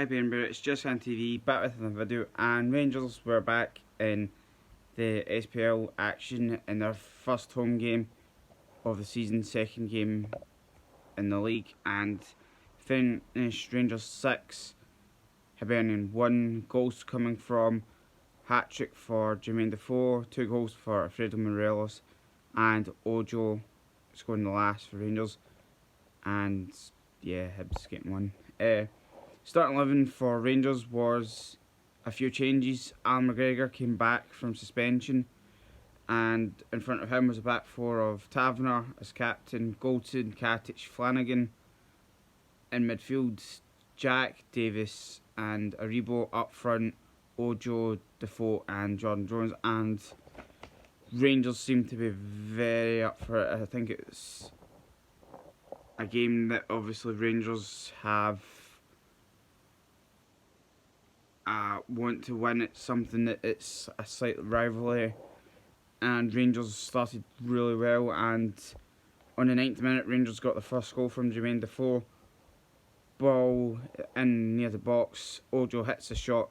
Hi Bamber, it's just on TV, back with another video, and Rangers were back in the SPL action in their first home game of the season, second game in the league, and finished Rangers 6, Hibernian 1, goals coming from hat-trick for Jermaine Defoe, 2 goals for Alfredo Morelos, and Ojo scoring the last for Rangers, and yeah, Hibs getting one. Starting 11 for Rangers was a few changes. Alan McGregor came back from suspension, and in front of him was a back four of Taverner as captain, Goldson, Katic, Flanagan. In midfield, Jack, Davis and Aribo. Up front, Ojo, Defoe and Jordan Jones. And Rangers seemed to be very up for it. I think it's a game that obviously Rangers have want to win. It's something that it's a slight rivalry, and Rangers started really well, and on the 9th minute Rangers got the first goal from Jermaine Defoe. Ball in near the box, Ojo hits the shot,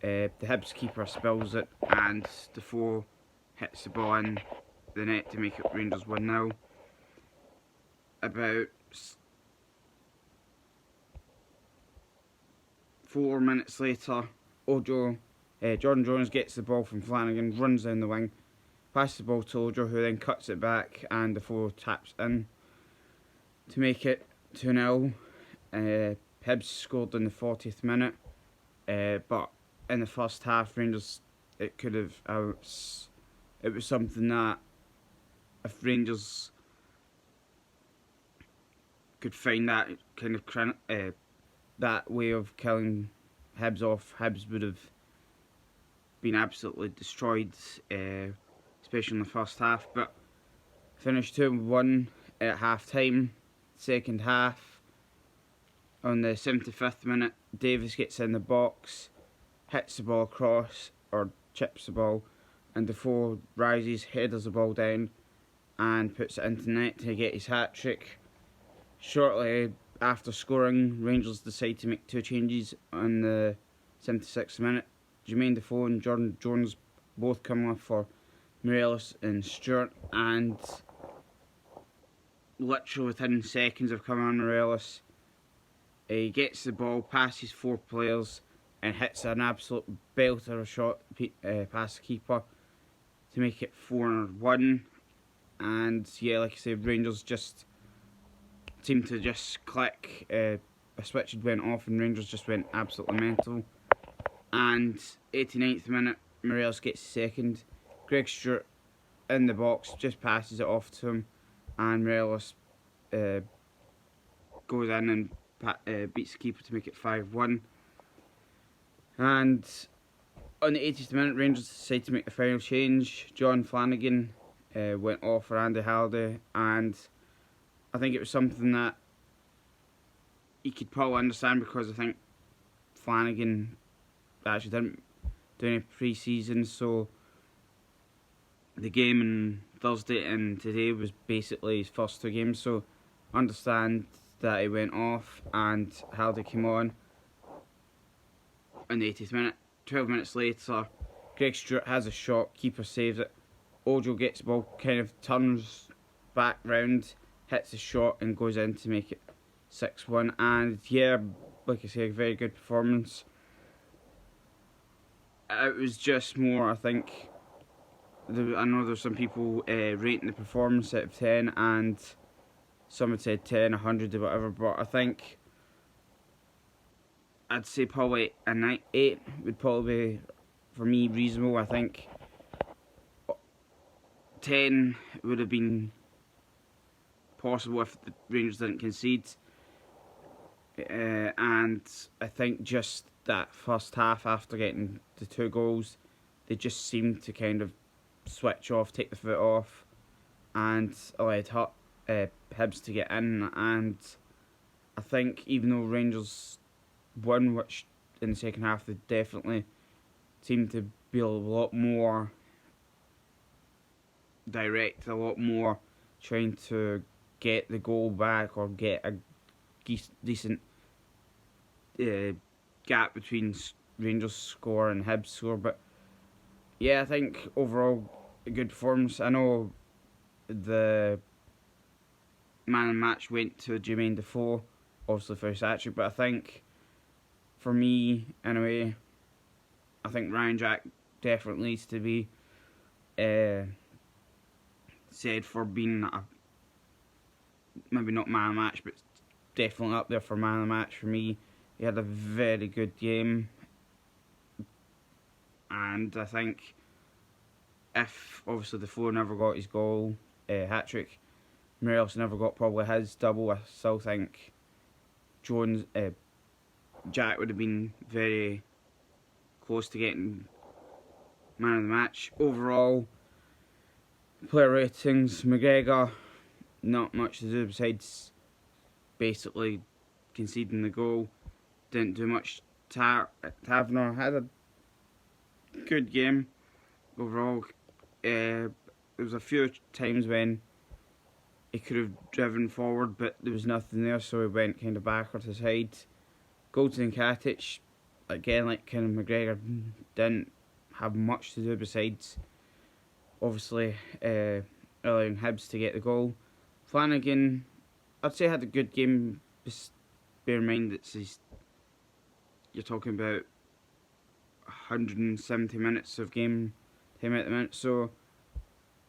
the Hibs keeper spills it, and Defoe hits the ball in the net to make it Rangers 1-0. About 4 minutes later, Jordan Jones gets the ball from Flanagan, runs down the wing, passes the ball to Ojo, who then cuts it back, and Defoe taps in to make it 2-0. Hibs scored in the 40th minute, but in the first half, Rangers, it was something that if Rangers could find that kind of that way of killing Hibs off, Hibs would have been absolutely destroyed, especially in the first half. But finished 2-1 at half time. Second half, on the 75th minute, Davis gets in the box, hits the ball across, or chips the ball, and Defoe rises, headers the ball down, and puts it into the net to get his hat-trick. Shortly after scoring, Rangers decide to make 2 changes on the 76th minute. Jermaine Defoe and Jordan Jones both come off for Morelos and Stewart, and literally within seconds of coming on Morelos, he gets the ball, passes 4 players, and hits an absolute belter of shot past the keeper to make it 4-1. And yeah, like I said, Rangers just seemed to just click. A switch had went off and Rangers just went absolutely mental. And 89th minute, Morelos gets second. Greg Stewart in the box just passes it off to him, and Morelos goes in and beats the keeper to make it 5-1. And on the 80th minute, Rangers decide to make the final change. John Flanagan went off for Andy Halliday, and I think it was something that you could probably understand, because I think Flanagan actually didn't do any pre-season, so the game on Thursday and today was basically his first 2 games, so I understand that he went off and Halliday came on the 80th minute. 12 minutes later, Greg Stewart has a shot, keeper saves it, Ojo gets the ball, kind of turns back round, hits the shot and goes in to make it 6-1. And yeah, like I say, a very good performance. It was just more, I think, I know there's some people rating the performance out of 10, and some had said 10, 100 or whatever, but I think I'd say probably a 8 would probably be, for me, reasonable. I think 10 would have been possible if the Rangers didn't concede, and I think just that first half, after getting the 2 goals, they just seemed to kind of switch off, take the foot off, and allowed Hibs to get in. And I think even though Rangers won, which in the second half they definitely seemed to be a lot more direct, a lot more trying to get the goal back or get a decent gap between Rangers score and Hibs score. But yeah, I think overall a good performance. I know the man of the match went to Jermaine Defoe, obviously for his hat-trick, but I think for me, anyway, I think Ryan Jack definitely needs to be said for being maybe not man of the match, but definitely up there for man of the match for me. He had a very good game, and I think if obviously Defoe never got his goal, hat-trick, Morelos never got probably his double, I still think Jack would have been very close to getting man of the match. Overall, player ratings, McGregor, not much to do besides basically conceding the goal. Didn't do much. Taverner had a good game overall. There was a few times when he could have driven forward, but there was nothing there, so he went kind of backward to side. Goldson and Katic, again, like kind of McGregor, didn't have much to do besides obviously allowing Hibs to get the goal. Flanagan, I'd say had a good game. Just bear in mind that you're talking about 170 minutes of game time at the minute. So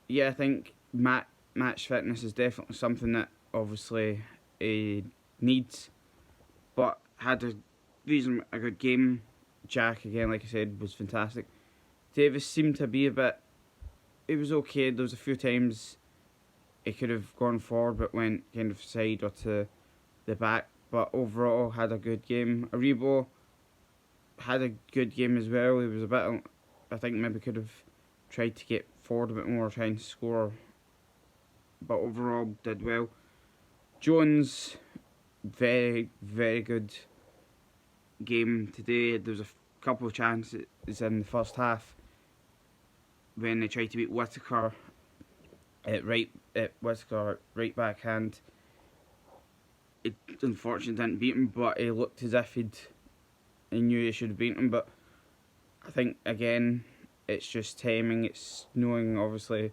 yeah, I think match fitness is definitely something that obviously needs, but had a good game. Jack, again, like I said, was fantastic. Davis seemed to be it was okay. There was a few times he could have gone forward but went kind of side or to the back, but overall had a good game. Aribo had a good game as well. He was I think maybe could have tried to get forward a bit more, trying to score, but overall did well. Jones, very, very good game today. There was a couple of chances in the first half when they tried to beat Whittaker at Whittaker right backhand. It unfortunately didn't beat him, but he looked as if he knew he should have beaten him. But I think again, it's just timing. It's knowing, obviously,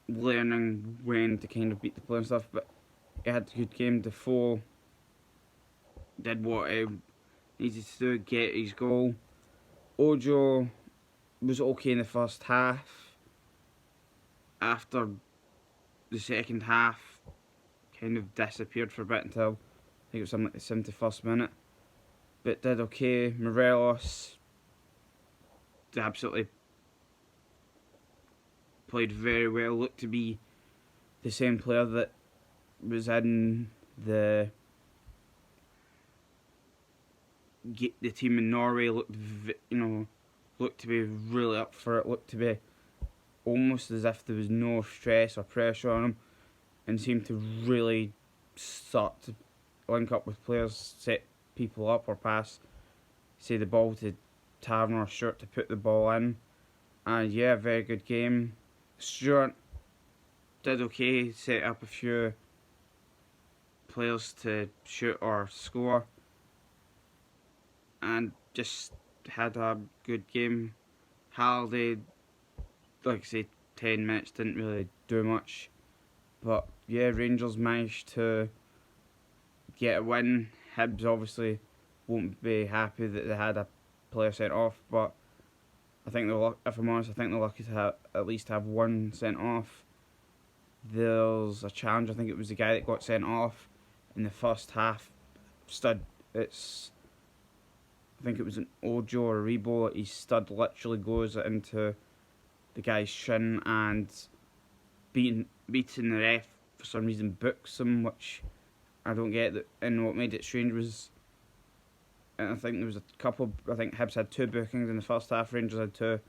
learning when to kind of beat the player and stuff. But he had a good game. Defoe did what he needed to do, get his goal. Ojo was okay in the first half. After the second half, kind of disappeared for a bit until I think it was something like the 71st minute. But did okay. Morelos absolutely played very well. Looked to be the same player that was in the team in Norway. Looked to be really up for it. Looked to be almost as if there was no stress or pressure on him, and seemed to really start to link up with players, set people up or pass, say the ball to Taverner or Stewart to put the ball in. And yeah, very good game. Stewart did okay, set up a few players to shoot or score, and just had a good game. Halliday, like I say, 10 minutes, didn't really do much. But yeah, Rangers managed to get a win. Hibs obviously won't be happy that they had a player sent off, but I think if I'm honest, I think they're lucky to at least have one sent off. There's a challenge, I think it was the guy that got sent off in the first half. I think it was an Ojo or Rebo. His stud literally goes into the guy's shin and beating the ref for some reason books him, which I don't get. And what made it strange was, and I think there was a couple. I think Hibs had 2 bookings in the first half. Rangers had 2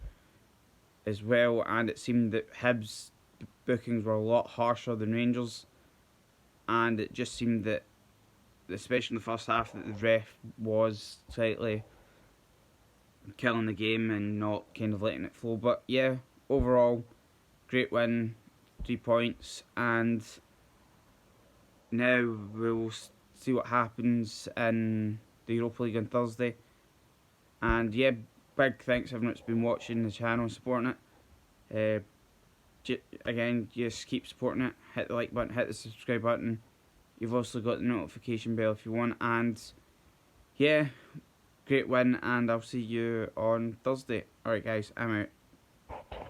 as well, and it seemed that Hibs' bookings were a lot harsher than Rangers, and it just seemed that, especially in the first half, that the ref was slightly killing the game and not kind of letting it flow. But yeah, overall, great win, 3 points, and now we'll see what happens in the Europa League on Thursday. And yeah, big thanks to everyone that's been watching the channel and supporting it. Again, just keep supporting it. Hit the like button, hit the subscribe button. You've also got the notification bell if you want. And yeah, great win, and I'll see you on Thursday. Alright guys, I'm out.